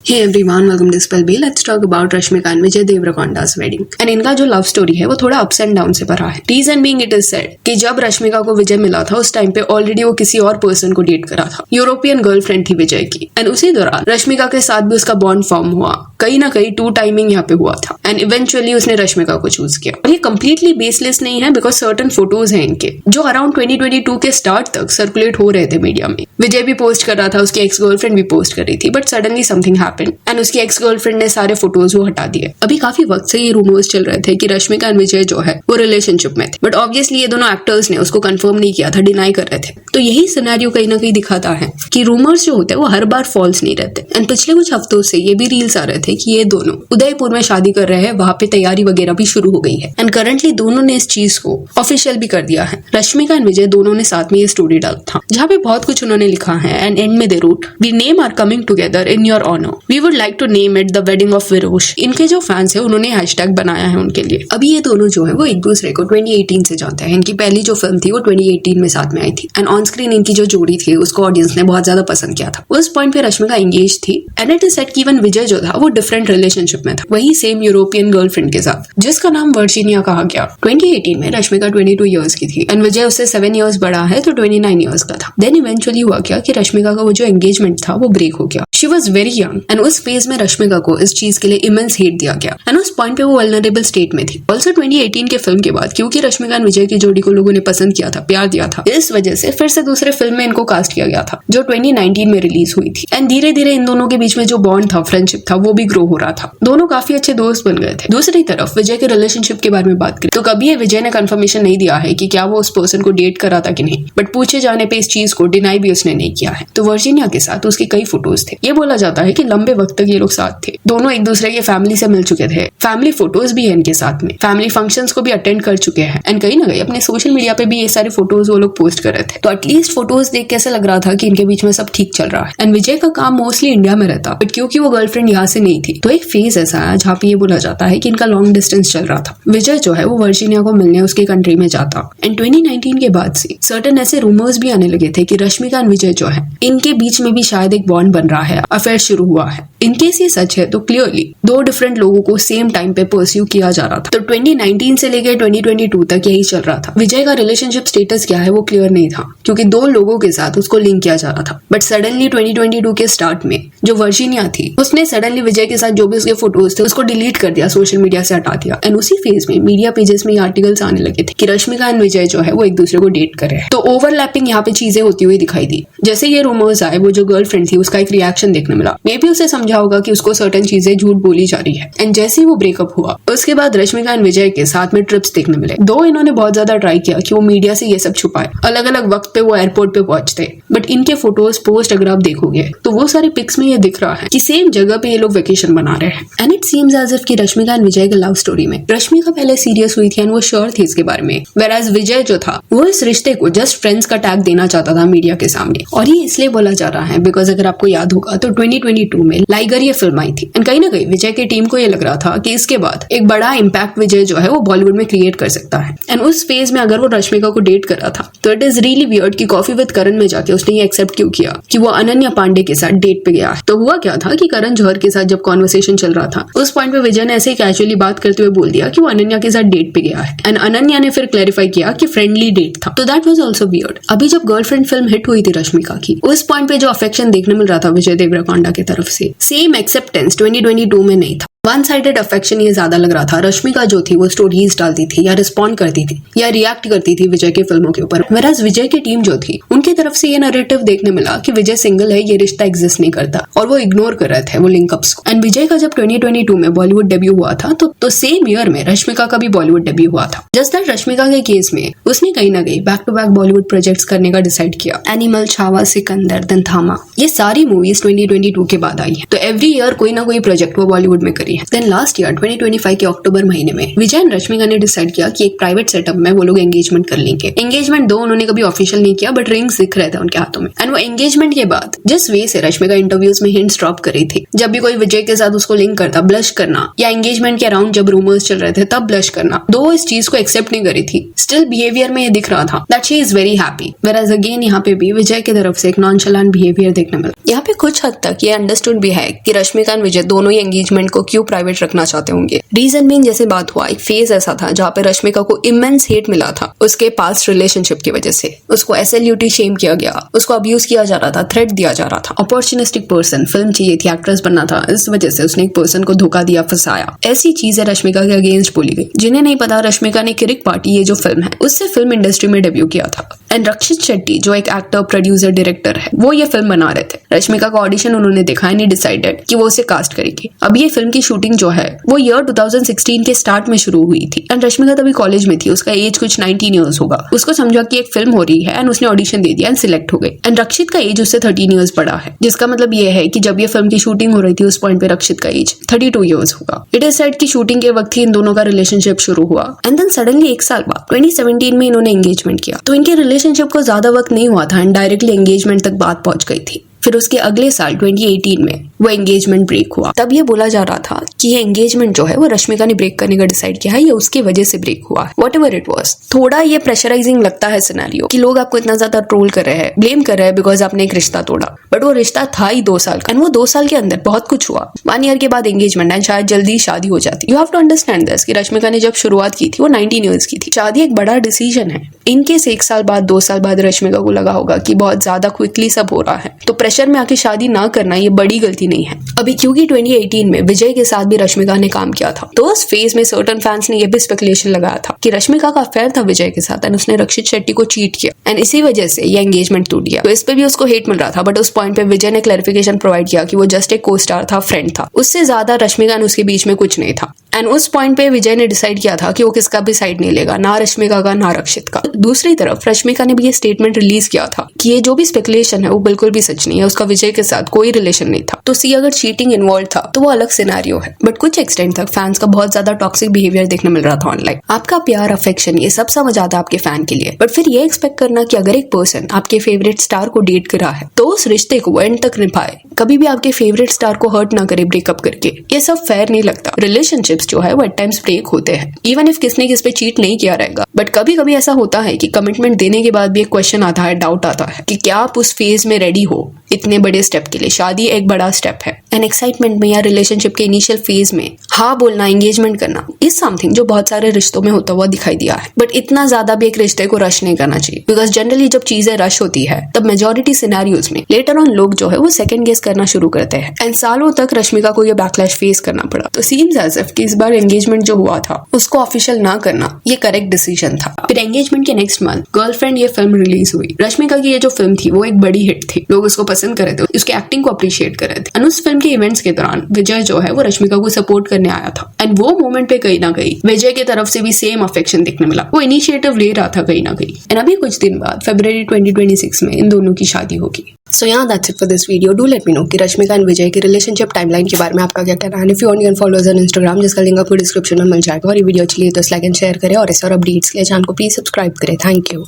Hey everyone, welcome to Spell Bee. Let's talk about Rashmika and Vijay Deverakonda's wedding. And इनका जो love story है वो थोड़ा ups and down से भरा है. Reason being it is said कि जब रश्मिका को विजय मिला था उस टाइम पे ऑलरेडी वो किसी और पर्सन को डेट करा था. यूरोपियन गर्लफ्रेंड थी विजय की. एंड उसी दौरान रश्मिका के साथ भी उसका बॉन्ड फॉर्म हुआ. कहीं ना कहीं टू टाइमिंग यहाँ पे हुआ था. एंड इवेंचुअली उसने रश्मिका को चूज किया. और ये कम्प्लीटली बेसलेस नहीं है बिकॉज सर्टन फोटोज हैं इनके जो अराउंड 2022 के स्टार्ट तक सर्कुलेट हो रहे थे मीडिया में. विजय भी पोस्ट कर रहा था, उसकी एक्स गर्लफ्रेंड भी पोस्ट कर रही थी, but suddenly something happened and उसकी एक्स गर्लफ्रेंड ने सारे फोटोज वो हटा दिए. अभी काफी वक्त से ये रूमर्स चल रहे थे कि रश्मिका एंड विजय जो है वो रिलेशनशिप में थे, बट ऑब्वियसली ये दोनों एक्टर्स ने उसको कंफर्म नहीं किया था, डिनाई कर रहे थे. तो यही सिनेरियो कहीं ना कहीं दिखाता है कि रूमर्स जो होते हैं वो हर बार फॉल्स नहीं रहते. एंड पिछले कुछ हफ्तों से ये भी रील्स आ रहे थे कि ये दोनों उदयपुर में शादी कर रहे हैं, वहां पे तैयारी वगैरह भी शुरू हो गई है. एंड करंटली दोनों ने इस चीज को ऑफिशियल भी कर दिया है. रश्मिका एंड विजय दोनों ने साथ में ये स्टोरी डाला था जहाँ पे बहुत कुछ उन्होंने लिखा है. एंड एंड में they root we name are coming together in your honour, we would like to name it the wedding of Virosh. इनके जो फैंस है उन्होंने हैशटैग बनाया है उनके लिए. अभी ये दोनों जो है वो एक दूसरे को 2018 से जानते हैं. इनकी पहली जो फिल्म थी वो 2018 में साथ में आई थी. एंड ऑन स्क्रीन इनकी जो जोड़ी थी उसको ऑडियंस ने बहुत ज्यादा पसंद किया था. उस पॉइंट पे रश्मिका एंगेज थी एंड इट इज सेड कि इवन विजय जो था वो डिफरेंट रिलेशनशिप में था, वही सेम यूरोपियन गर्लफ्रेंड के साथ जिसका नाम वर्जीनिया कहा गया. 2018 में रश्मिका 22 ईयर्स की थी एंड विजय उससे 7 ईयर्स बड़ा है तो 29 ईयर्स का था. देन इवेंचुअली हुआ क्या कि रश्मिका का वो जो एंगेजमेंट था वो ब्रेक हो गया. She was very young and उस फेज में रश्मिका को इस चीज के लिए इमेंस हेट दिया गया एंड उस पॉइंट पे वो वल्नरेबल स्टेट में थी. ऑल्सो 2018 के फिल्म के बाद क्योंकि रश्मिका एंड विजय की जोड़ी को लोगों ने पसंद किया था, प्यार दिया था, इस वजह से फिर से दूसरे फिल्म में इनको कास्ट किया गया था जो 2019 में रिलीज हुई थी. एंड धीरे धीरे इन दोनों के बीच में जो बॉन्ड था, फ्रेंडशिप था, वो भी ग्रो हो रहा था. दोनों काफी अच्छे दोस्त बन गए थे. दूसरी तरफ विजय के रिलेशनशिप के बारे में बात करें तो कभी ये विजय ने कंफर्मेशन नहीं दिया है कि क्या वो उस पर्सन को डेट करा था कि नहीं, बट पूछे जाने पे इस चीज को डिनाई भी उसने नहीं किया है. तो वर्जीनिया के साथ उसके कई फोटोज थे. ये बोला जाता है कि लंबे वक्त तक ये लोग साथ थे. दोनों एक दूसरे के फैमिली से मिल चुके थे. फैमिली फोटोज भी है इनके साथ में. फैमिली फंक्शंस को भी अटेंड कर चुके हैं एंड कहीं ना कहीं अपने सोशल मीडिया पे भी ये सारे फोटोज वो लोग पोस्ट कर रहे थे. तो एटलीस्ट फोटोज देख कैसे लग रहा था कि इनके बीच में सब ठीक चल रहा है. एंड विजय का काम मोस्टली इंडिया में रहता, बट क्योंकि वो गर्लफ्रेंड यहाँ से नहीं थी तो एक फेज ऐसा है जहाँ पे ये बोला जाता है कि इनका लॉन्ग डिस्टेंस चल रहा था. विजय जो है वो वर्जीनिया को मिलने उसके कंट्री में जाता. एंड 2019 के बाद से सर्टेन ऐसे रूमर्स भी आने लगे थे कि रश्मिका एंड विजय जो है इनके बीच में भी शायद एक बॉन्ड बन रहा है, अफेयर शुरू हुआ है. इनकेस ये सच है तो क्लियरली दो डिफरेंट लोगों को सेम टाइम पे परस्यू किया जा रहा था. तो 2019 से लेकर 2022 तक यही चल रहा था. विजय का रिलेशनशिप स्टेटस क्या है वो क्लियर नहीं था क्योंकि दो लोगों के साथ उसको लिंक किया जा रहा था. बट सडनली 2022 के स्टार्ट में जो वर्जीनिया थी उसने सडनली विजय के साथ जो भी उसके फोटोज थे उसको डिलीट कर दिया, सोशल मीडिया से हटा दिया. एंड उसी फेज में मीडिया पेजेस में आर्टिकल्स आने लगे थे कि रश्मिका एंड विजय जो है वो एक दूसरे को डेट कर रहे हैं. तो ओवरलैपिंग यहाँ पे चीजें होती हुई दिखाई दी. जैसे ये रूमर्स आए वो जो गर्लफ्रेंड थी उसका एक रिएक्शन देखने मिला. मे भी उसे समझा होगा कि उसको सर्टेन चीजें झूठ बोली जा रही है. एंड जैसे ही वो ब्रेकअप हुआ उसके बाद रश्मिका एंड विजय के साथ में ट्रिप्स देखने मिले. दो इन्होंने बहुत ज्यादा ट्राई किया कि वो मीडिया से ये सब छुपाए, अलग अलग वक्त पे वो एयरपोर्ट पे पहुंचते, बट इनके फोटोज पोस्ट अगर आप देखोगे तो वो सारे पिक्स में ये दिख रहा है कि सेम जगह पे ये लोग वेकेशन बना रहे हैं. And it seems as if कि रश्मिका एंड विजय के लव स्टोरी में रश्मिका पहले सीरियस हुई थी एंड वो श्योर थी इसके बारे में, वेराज विजय जो था वो इस रिश्ते को जस्ट फ्रेंड्स का टैग देना चाहता था मीडिया के सामने. और ये इसलिए बोला जा रहा है बिकॉज अगर आपको याद होगा तो 2022 में लाइगर ये फिल्म आई थी एंड कहीं ना कहीं विजय की टीम को ये लग रहा था कि इसके बाद एक बड़ा इम्पैक्ट विजय जो है वो बॉलीवुड में क्रिएट कर सकता है. एंड उस फेज में अगर वो रश्मिका को डेट कर रहा था तो इट इज रियली वियर्ड कि कॉफी विद करण में जाके उसने ये एक्सेप्ट क्यों किया कि वो अनन्या पांडे के साथ डेट पे गया है. तो हुआ क्या था कि करण जौहर के साथ जब कॉन्वर्सेशन चल रहा था उस पॉइंट पे विजय ने ऐसे ही कैजुअली बात करते हुए बोल दिया कि वो अनन्या के साथ डेट पे गया है. एंड अनन्या ने फिर क्लैरिफाई किया कि फ्रेंडली डेट था. तो दैट वाज आल्सो वियर्ड. अभी जब गर्लफ्रेंड फिल्म हिट हुई थी रश्मिका की उस पॉइंट पे जो अफेक्शन देखने मिल रहा था विजय देवरकोंडा की तरफ से, सेम एक्सेप्टेंस 2022 में नहीं था. वन साइडेड अफेक्शन ये ज्यादा लग रहा था. रश्मिका जो थी वो स्टोरीज डालती थी या रिस्पॉन्ड करती थी या रिएक्ट करती थी विजय की फिल्मों के ऊपर, वेराज विजय की टीम जो थी उनकी तरफ से ये नैरेटिव देखने मिला कि विजय सिंगल है, ये रिश्ता एग्जिस्ट नहीं करता और वो इग्नोर कर रहे थे वो लिंकअप्स को. एंड विजय का जब 2022 में बॉलीवुड डेब्यू हुआ था तो सेम ईयर में रश्मिका का भी बॉलीवुड डेब्यू हुआ था. जस्ट दैट रश्मिका के केस में उसने कहीं ना कहीं back to back Bollywood projects करने का डिसाइड किया. एनिमल, छावा, सिकंदर, देन थामा, ये सारी मूवीज 2022 के बाद आई है. तो एवरी ईयर कोई ना कोई प्रोजेक्ट वो बॉलीवुड में करी. करी है। देन लास्ट ईयर 2025 के अक्टूबर महीने में विजय और रश्मिका ने डिसाइड किया कि एक प्राइवेट सेटअप में वो लोग एंगेजमेंट कर लेंगे। एंगेजमेंट दो उन्होंने कभी ऑफिशियल नहीं किया, बट रिंग्स दिख रहे थे उनके हाथों में। एंड वो एंगेजमेंट के बाद जिस वे से रश्मिका इंटरव्यूज में हिंट्स ड्रॉप करी थी, जब भी कोई विजय के साथ उसको लिंक करता, ब्लश करना, या एंगेजमेंट के अराउंड जब रूमर्स चल रहे थे तब ब्लश करना, दो इस चीज को एक्सेप्ट नहीं करी थी, स्टिल बिहेवियर में ये दिख रहा था that she is very happy. Whereas again यहाँ पे भी विजय की तरफ से एक नॉनशलेंट बिहेवियर देखने मिला। यहाँ पे कुछ हद तक ये अंडरस्टूड भी है कि रश्मिका और विजय दोनों ही एंगेजमेंट को क्यों प्राइवेट रखना चाहते होंगे। रीजन बीइंग जैसे बात हुआ, एक फेज ऐसा था जहाँ पे रश्मिका को इमेंस हेट मिला था उसके पास्ट रिलेशनशिप की वजह से। उसको एसएलयूटी शेम किया गया, उसको अब्यूज किया जा रहा था, थ्रेट दिया जा रहा था। अपॉर्चुनिस्टिक पर्सन, फिल्म चाहिए थी, एक्ट्रेस बनना था, इस वजह से उसने एक पर्सन को धोखा दिया, फंसाया। ऐसी चीजें रश्मिका के अगेंस्ट बोली गई। जिन्हें नहीं पता, रश्मिका ने किरिक पार्टी ये जो फिल्म है उससे फिल्म इंडस्ट्री में डेब्यू किया था। एंड रक्षित शेट्टी जो एक एक्टर, प्रोड्यूसर, डायरेक्टर है, वो ये फिल्म बना रहे थे। रश्मिका का ऑडिशन उन्होंने देखा, नहीं डिसाइडेड कि वो उसे कास्ट करेगी। अब ये फिल्म की शूटिंग जो है वो ईयर 2016 के स्टार्ट में शुरू हुई थी। एंड रश्मिका तभी कॉलेज में थी, उसका एज कुछ 19 ईयर्स होगा। उसको समझा कि एक फिल्म हो रही है एंड उसने ऑडिशन दे दिया एंड सिलेक्ट हो गई। एंड रक्षित का एज उससे 13 ईयर्स बड़ा है, जिसका मतलब ये है कि जब ये फिल्म की शूटिंग हो रही थी उस पॉइंट पे रक्षित का एज 32 ईयर्स होगा। इट इज सेड कि शूटिंग के वक्त ही इन दोनों का रिलेशनशिप शुरू हुआ। एंड देन सडनली एक साल बाद 2017 में इन्होंने एंगेजमेंट किया। तो इनके रिलेशनशिप को ज्यादा वक्त नहीं हुआ था एंड डायरेक्टली एंगेजमेंट तक बात पहुंच गई थी। फिर उसके अगले साल 2018 में वो एंगेजमेंट ब्रेक हुआ। तब ये बोला जा रहा था कि ये एंगेजमेंट जो है वो रश्मिका ने ब्रेक करने का डिसाइड किया है या उसकी वजह से ब्रेक हुआ है। वॉट एवर इट वॉज, थोड़ा ये प्रेशराइजिंग लगता है सिनेरियो कि लोग आपको इतना ज्यादा ट्रोल कर रहे हैं, ब्लेम कर रहे हैं बिकॉज आपने एक रिश्ता तोड़ा, बट वो रिश्ता था ही 2 साल का। एंड वो 2 साल के अंदर बहुत कुछ हुआ। 1 ईयर के बाद एंगेजमेंट एंड शायद जल्दी शादी हो जाती। You have to understand this कि रश्मिका ने जब शुरुआत की थी वो 19 ईयर्स की थी। शादी एक बड़ा डिसीजन है। इनकेस 1 साल बाद 2 साल बाद रश्मिका को लगा होगा कि बहुत ज्यादा क्विकली सब हो रहा है, तो प्रेशर में आके शादी ना करना ये बड़ी गलती नहीं है। अभी क्योंकि 2018 में विजय के साथ भी रश्मिका ने काम किया था, तो उस फेज में सर्टेन फैंस ने ये भी स्पेकुलेशन लगाया था कि रश्मिका का अफेयर था विजय के साथ एंड उसने रक्षित शेट्टी को चीट किया एंड इसी वजह से ये एंगेजमेंट टूट गया। तो इस पे भी उसको हेट मिल रहा था, बट उस पॉइंट पे विजय ने क्लैरिफिकेशन प्रोवाइड किया कि वो जस्ट एक को स्टार था, फ्रेंड था, उससे ज्यादा रश्मिका और उसके बीच में कुछ नहीं था। एंड उस पॉइंट पे विजय ने डिसाइड किया था कि वो किसका भी साइड नहीं लेगा, ना रश्मिका का ना रक्षित का। दूसरी तरफ रश्मिका ने भी ये स्टेटमेंट रिलीज किया था कि ये जो भी स्पेकुलेशन है वो बिल्कुल भी सच नहीं है, उसका विजय के साथ कोई रिलेशन नहीं था। तो सी अगर चीटिंग इन्वॉल्व था तो वो अलग सिनेरियो है, बट कुछ एक्सटेंट तक फैंस का बहुत ज्यादा टॉक्सिक बिहेवियर देखने मिल रहा था ऑनलाइन। आपका प्यार, अफेक्शन ये सब समझ आता आपके फैन के लिए, बट फिर ये एक्सपेक्ट करना कि अगर एक पर्सन आपके फेवरेट स्टार को डेट कर रहा है तो उस रिश्ते को एंड तक निभाए, कभी भी आपके फेवरेट स्टार को हर्ट ना करे ब्रेकअप करके, ये सब फेयर नहीं लगता। रिलेशनशिप्स जो है वो एट टाइम्स ब्रेक होते हैं, इवन इफ किसने किस पे चीट नहीं किया रहेगा, बट कभी कभी ऐसा होता है कि कमिटमेंट देने के बाद भी एक क्वेश्चन आता है, डाउट आता है कि क्या आप उस फेज में रेडी हो इतने बड़े स्टेप के लिए। शादी एक बड़ा स्टेप है एंड एक्साइटमेंट में या रिलेशनशिप के इनिशियल फेज में हाँ बोलना, एंगेजमेंट करना इज समथिंग जो बहुत सारे रिश्तों में होता हुआ दिखाई दिया है। बट इतना ज्यादा भी एक रिश्ते को रश नहीं करना चाहिए, बिकॉज जनरली जब चीजें रश होती है तब मेजोरिटी सिनेरियोज में लेटर ऑन लोग जो है वो सेकंड गेस करना शुरू करते हैं एंड सालों तक रश्मिका को ये बैकलैश फेस करना पड़ा। तो सीम्स एज इफ कि इस बार एंगेजमेंट जो हुआ था उसको ऑफिशियल ना करना ये करेक्ट डिसीजन था। फिर एंगेजमेंट के नेक्स्ट मंथ गर्लफ्रेंड ये फिल्म रिलीज हुई। रश्मिका की ये जो फिल्म थी वो एक बड़ी हिट थी, लोग उसको पसंद कर रहे थे, उसकी एक्टिंग को अप्रिशिएट कर रहे थे। एंड उस फिल्म के इवेंट्स के दौरान विजय जो है वो रश्मिका को सपोर्ट करने आया था एंड वो मोमेंट पे कहीं ना कहीं विजय की तरफ से भी सेम अफेक्शन देखने मिला, वो इनिशिएटिव ले रहा था कहीं ना कहीं। एंड अभी कुछ दिन बाद फरवरी 2026 में इन दोनों की शादी होगी। सो yeah, that's it for this video. Do let me know कि रश्मिका एंड विजय की रिलेशनशिप टाइमलाइन के बारे में आपका क्या कहना है। If you want follow us on Instagram, जिसका लिंक आपको डिस्क्रिप्शन में मिल जाएगा। और ये वीडियो अच्छी लगी तो लाइक एंड शेयर करें और ऐसे और अपडेट्स के लिए चैनल को प्लीज सब्सक्राइब करें। Thank you.